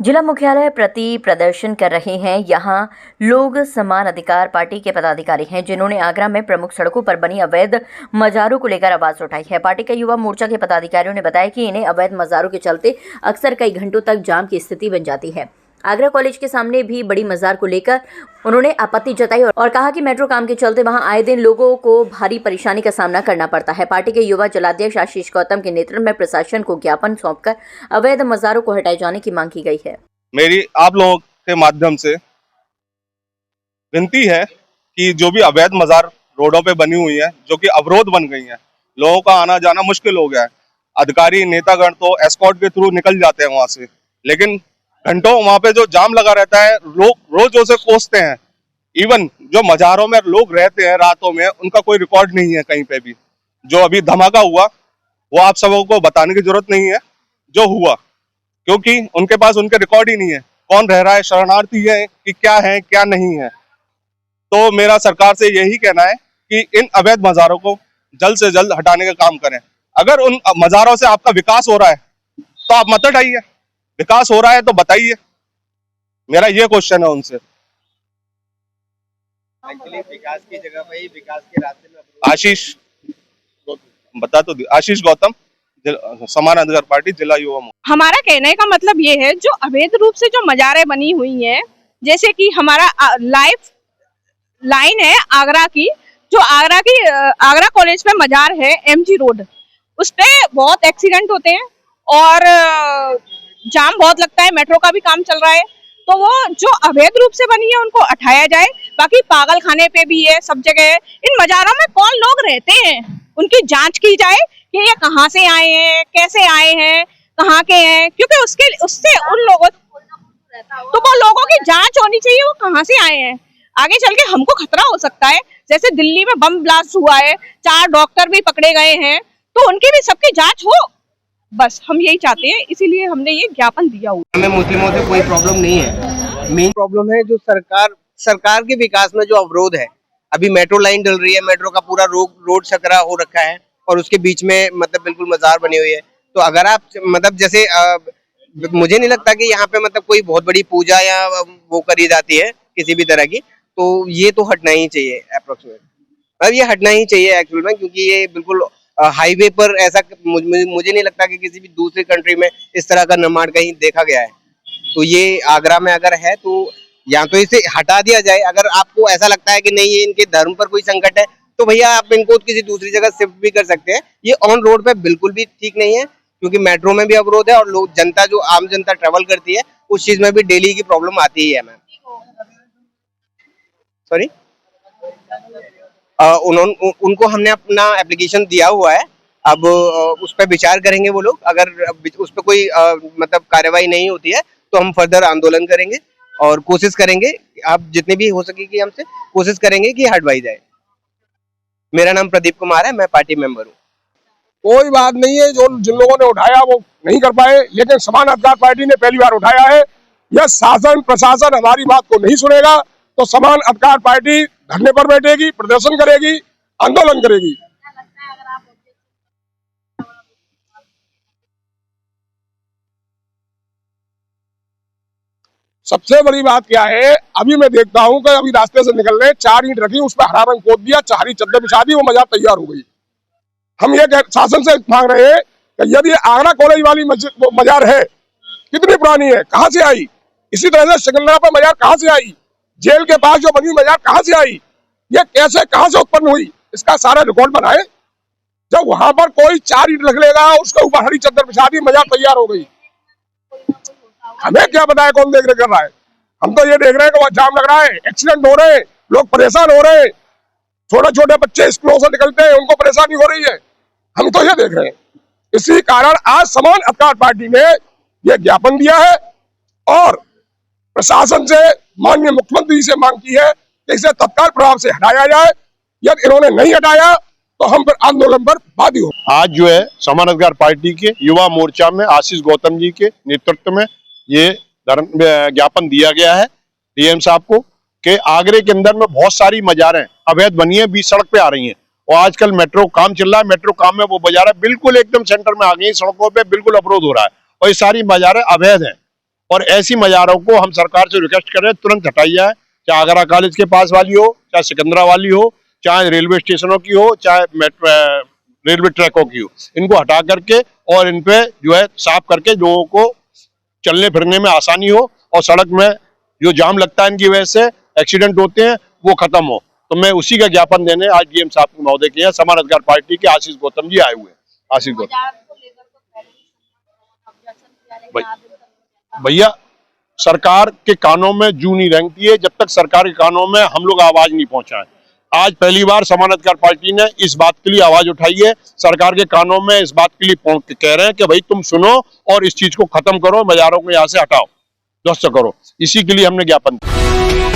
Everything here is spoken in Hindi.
जिला मुख्यालय प्रति प्रदर्शन कर रहे हैं। यहाँ लोग समान अधिकार पार्टी के पदाधिकारी हैं, जिन्होंने आगरा में प्रमुख सड़कों पर बनी अवैध मजारों को लेकर आवाज उठाई है। पार्टी के युवा मोर्चा के पदाधिकारियों ने बताया कि इन्हें अवैध मजारों के चलते अक्सर कई घंटों तक जाम की स्थिति बन जाती है। आगरा कॉलेज के सामने भी बड़ी मजार को लेकर उन्होंने आपत्ति जताई और कहा कि मेट्रो काम के चलते वहां आए दिन लोगों को भारी परेशानी का सामना करना पड़ता है। पार्टी के युवा जिलाध्यक्ष आशीष गौतम के नेतृत्व में प्रशासन को ज्ञापन सौंपकर अवैध मजारों को हटाए जाने की मांग की गई है। मेरी आप लोगों के माध्यम से विनती है कि जो भी अवैध मजार रोडों पे बनी हुई है, जो कि अवरोध बन गई है, लोगों का आना जाना मुश्किल हो गया है। अधिकारी नेतागण तो एस्कॉर्ट के थ्रू निकल जाते हैं वहां से, लेकिन घंटों वहां पे जो जाम लगा रहता है, लोग रोज उसे कोसते हैं। इवन जो मजारों में लोग रहते हैं रातों में, उनका कोई रिकॉर्ड नहीं है कहीं पे भी। जो अभी धमाका हुआ वो आप सबों को बताने की जरूरत नहीं है जो हुआ, क्योंकि उनके पास उनके रिकॉर्ड ही नहीं है। कौन रह रहा है, शरणार्थी है कि क्या है क्या नहीं है। तो मेरा सरकार से यही कहना है कि इन अवैध मजारों को जल्द से जल्द हटाने का काम करें। अगर उन मजारों से आपका विकास हो रहा है तो आप मत हटाइए, विकास हो रहा है तो बताइए। मेरा ये क्वेश्चन है उनसे। एक्चुअली विकास की जगह पे ही विकास के रास्ते में आशीष बता तो आशीष गौतम, समान अधिकार पार्टी, जिला युवा मोर्चा। हमारा कहने का मतलब ये है, जो अवैध रूप से जो मजारें बनी हुई हैं, जैसे कि हमारा लाइफ लाइन है आगरा की, जो आगरा कॉलेज पे मजार है एमजी रोड, उस पे बहुत एक्सीडेंट होते हैं और जाम बहुत लगता है। मेट्रो का भी काम चल रहा है, तो वो जो अवैध रूप से बनी है उनको हटाया जाए। बाकी पागल खाने पे भी है, सब जगह है। इन मजारों में कौन लोग रहते हैं, उनकी जांच की जाए कि ये कहाँ से आए हैं, कैसे आए हैं, कहाँ के हैं, क्योंकि उससे उन लोगों तो वो लोगों की जांच होनी चाहिए, वो कहाँ से आए हैं। आगे चल के हमको खतरा हो सकता है। जैसे दिल्ली में बम ब्लास्ट हुआ है, 4 डॉक्टर भी पकड़े गए हैं, तो उनकी भी सबकी जांच हो। बस हम यही चाहते हैं, इसीलिए हमने ये ज्ञापन दिया हुआ। हमें मुस्लिमों से कोई प्रॉब्लम नहीं है। मेन प्रॉब्लम है जो सरकार के विकास में जो अवरोध है। अभी मेट्रो लाइन डल रही है, मेट्रो का पूरा रोड सकरा हो रखा है और उसके बीच में मतलब बिल्कुल मजार बनी हुई है। तो अगर आप मतलब जैसे मुझे नहीं लगता कि यहाँ पे मतलब कोई बहुत बड़ी पूजा या वो करी जाती है किसी भी तरह की, तो ये तो हटना ही चाहिए अप्रोक्सीमेट। अब ये हटना ही चाहिए एक्चुअल में, क्योंकि ये बिल्कुल हाईवे पर ऐसा मुझे नहीं लगता कि किसी भी दूसरी कंट्री में इस तरह का निर्माण कहीं देखा गया है। तो ये आगरा में अगर है तो या तो इसे हटा दिया जाए। अगर आपको ऐसा लगता है कि नहीं ये इनके धर्म पर कोई संकट है, तो भैया आप इनको किसी दूसरी जगह शिफ्ट भी कर सकते हैं। ये ऑन रोड पे बिल्कुल भी ठीक नहीं है, क्योंकि मेट्रो में भी अवरोध है और लोग जनता जो आम जनता ट्रेवल करती है उस चीज में भी डेली की प्रॉब्लम आती ही है। मैम सॉरी, उनको हमने अपना एप्लीकेशन दिया हुआ है। अब उस पर विचार करेंगे वो लोग। अगर उस पर कोई मतलब कार्रवाई नहीं होती है तो हम फर्दर आंदोलन करेंगे और कोशिश करेंगे, आप जितनी भी हो सकेगी हमसे कोशिश करेंगे कि हटवाई जाए। मेरा नाम प्रदीप कुमार है, मैं पार्टी मेंबर हूँ। कोई बात नहीं है, जो जिन लोगों ने उठाया वो नहीं कर पाए, लेकिन समान अधिकार पार्टी ने पहली बार उठाया है। यह शासन प्रशासन हमारी बात को नहीं सुनेगा तो समान अधिकार पार्टी धरने पर बैठेगी, प्रदर्शन करेगी, आंदोलन करेगी। सबसे बड़ी बात क्या है, अभी मैं देखता हूं कि अभी रास्ते से निकल रहे 4 ईंट रखी, उस पर हरा रंग पोत दिया, 4 ही चद्दर बिछा दी, वो मजार तैयार हो गई। हम ये शासन से मांग रहे हैं कि यदि आगरा कॉलेज वाली मजार है, कितनी पुरानी है, कहां से आई? इसी तरह से सिकंदरा पर मजार कहां से आई? जेल के पास जो बनी मजार कहां से आई? ये कैसे कहां से उत्पन्न हुई? इसका सारा रिकॉर्ड बनाए। जब वहां पर कोई 4 ईंट रख लेगा, उसके ऊपर हरी चद्दर बिछा दी, मजार तैयार हो गई। हमें क्या पता है कौन देख रेख कर रहा है? हम तो ये देख रहे हैं कि वहां जाम लग रहा है, एक्सीडेंट हो रहे हैं, लोग परेशान हो रहे हैं, छोटे छोटे बच्चे स्कूलों से निकलते हैं, उनको परेशानी हो रही है। हम तो ये देख रहे हैं। इसी कारण आज समान अधिकार पार्टी ने यह ज्ञापन दिया है और प्रशासन से, माननीय मुख्यमंत्री से मांग की है कि इसे तत्काल प्रभाव से हटाया जाए। यदि इन्होंने नहीं हटाया तो हम फिर आंदोलन पर बाध्य हो। आज जो है समान अधिकार पार्टी के युवा मोर्चा में आशीष गौतम जी के नेतृत्व में ये ज्ञापन दिया गया है डीएम साहब को कि आगरे के अंदर में बहुत सारी मजारें अवैध बनी है, बीच सड़क पे आ रही हैं और आजकल मेट्रो काम चल रहा है। मेट्रो काम में वो बाजार बिल्कुल एकदम सेंटर में आ गई, सड़कों पे बिल्कुल अवरोध हो रहा है और ये सारी बाजारें अवैध हैं। और ऐसी मजारों को हम सरकार से रिक्वेस्ट कर रहे हैं तुरंत हटाई जाए, चाहे आगरा कॉलेज के पास वाली हो, चाहे सिकंदरा वाली हो, चाहे रेलवे स्टेशनों की हो, चाहे रेलवे ट्रैकों की हो। इनको हटा करके और इन पे जो है साफ करके लोगों को चलने फिरने में आसानी हो और सड़क में जो जाम लगता है इनकी वजह से एक्सीडेंट होते हैं वो खत्म हो। तो मैं उसी का ज्ञापन देने आज डीएम साहब के महोदय के यहाँ समान अधिकार पार्टी के आशीष गौतम जी आए हुए हैं। आशीष गौतम भैया, सरकार के कानों में जू नहीं रेंगती है जब तक सरकार के कानों में हम लोग आवाज नहीं पहुंचाएं। आज पहली बार समान अधिकार पार्टी ने इस बात के लिए आवाज उठाई है, सरकार के कानों में इस बात के लिए कह रहे हैं कि भाई तुम सुनो और इस चीज को खत्म करो, मजारों को यहाँ से हटाओ, ध्वस्त करो। इसी के लिए हमने ज्ञापन दिया।